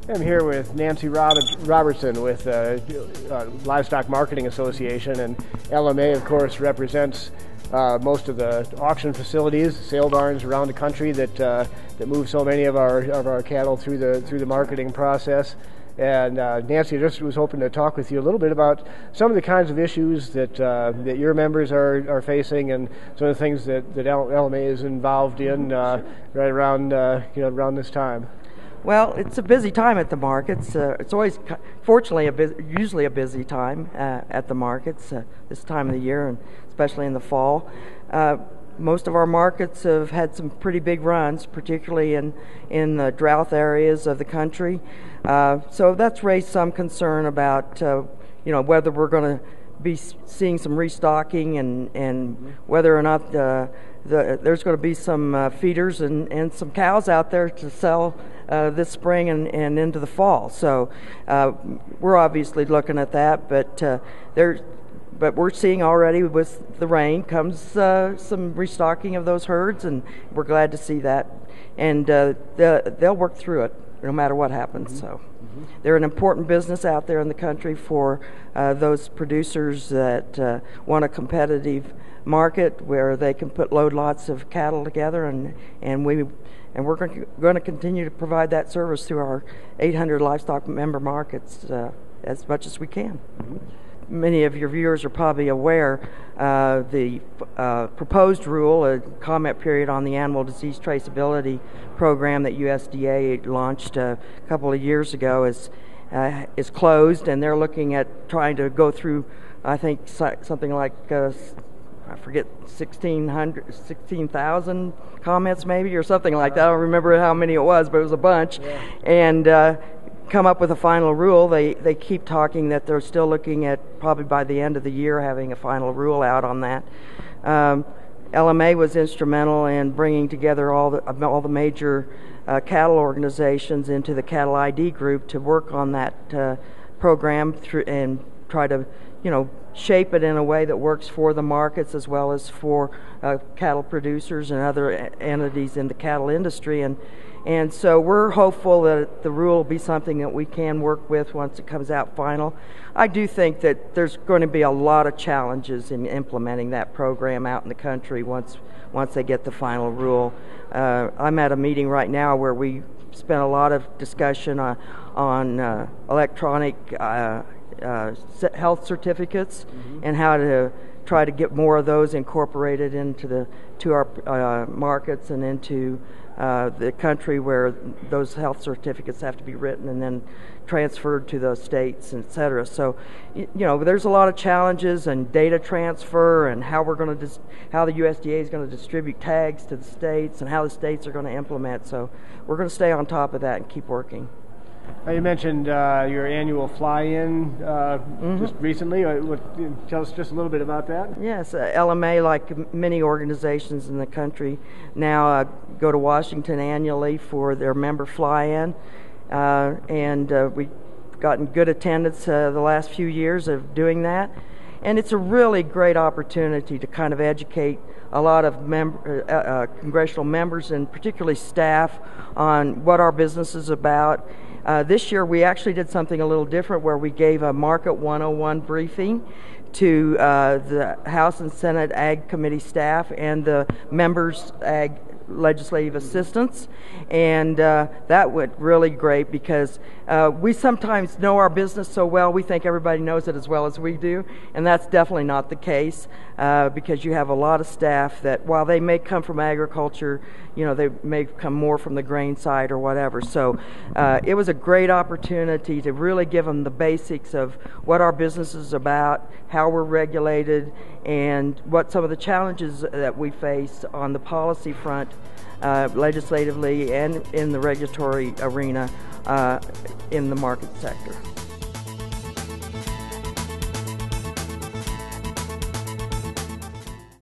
I'm here with Nancy Robertson with Livestock Marketing Association, and LMA, of course, represents most of the auction facilities, sale barns around the country that move so many of our cattle through the marketing process. And Nancy, just was hoping to talk with you a little bit about some of the kinds of issues that your members are facing, and some of the things that LMA is involved in right around around this time. Well, it's a busy time at the markets. It's always, fortunately, usually a busy time at the markets this time of the year, and especially in the fall. Most of our markets have had some pretty big runs, particularly in the drought areas of the country. So that's raised some concern about whether we're going to be seeing some restocking and whether or not there's going to be some feeders and some cows out there to sell this spring and into the fall. So we're obviously looking at that, but we're seeing already with the rain comes some restocking of those herds, and we're glad to see that. And they'll work through it no matter what happens. So they're an important business out there in the country for those producers that want a competitive market where they can put load lots of cattle together, and we're going to continue to provide that service through our 800 livestock member markets as much as we can. Many of your viewers are probably aware the proposed rule, a comment period on the animal disease traceability program that USDA launched a couple of years ago is closed, and they're looking at trying to go through, I think, something like I forget, 16,000 comments maybe, or something like that. I don't remember how many it was, but it was a bunch. Yeah. And come up with a final rule. They keep talking that they're still looking at probably by the end of the year having a final rule out on that. LMA was instrumental in bringing together all the major cattle organizations into the Cattle ID group to work on that program and try to shape it in a way that works for the markets as well as for cattle producers and other entities in the cattle industry. And so we're hopeful that the rule will be something that we can work with once it comes out final. I do think that there's going to be a lot of challenges in implementing that program out in the country once they get the final rule. I'm at a meeting right now where we spent a lot of discussion on electronic health certificates and how to try to get more of those incorporated into our markets and into the country where those health certificates have to be written and then transferred to the states, et cetera. So, there's a lot of challenges and data transfer and how how the USDA is going to distribute tags to the states and how the states are going to implement. So we're going to stay on top of that and keep working. You mentioned your annual fly-in just recently. Tell us just a little bit about that. Yes, LMA, like many organizations in the country, now go to Washington annually for their member fly-in, and we've gotten good attendance the last few years of doing that. And it's a really great opportunity to kind of educate a lot of congressional members and particularly staff on what our business is about. This year we actually did something a little different where we gave a Market 101 briefing to the House and Senate Ag Committee staff and the members' Ag legislative assistants, and that went really great because we sometimes know our business so well we think everybody knows it as well as we do, and that's definitely not the case because you have a lot of staff that while they may come from agriculture, they may come more from the grain side or whatever. So it was a great opportunity to really give them the basics of what our business is about, how we're regulated, and what some of the challenges that we face on the policy front legislatively and in the regulatory arena in the market sector.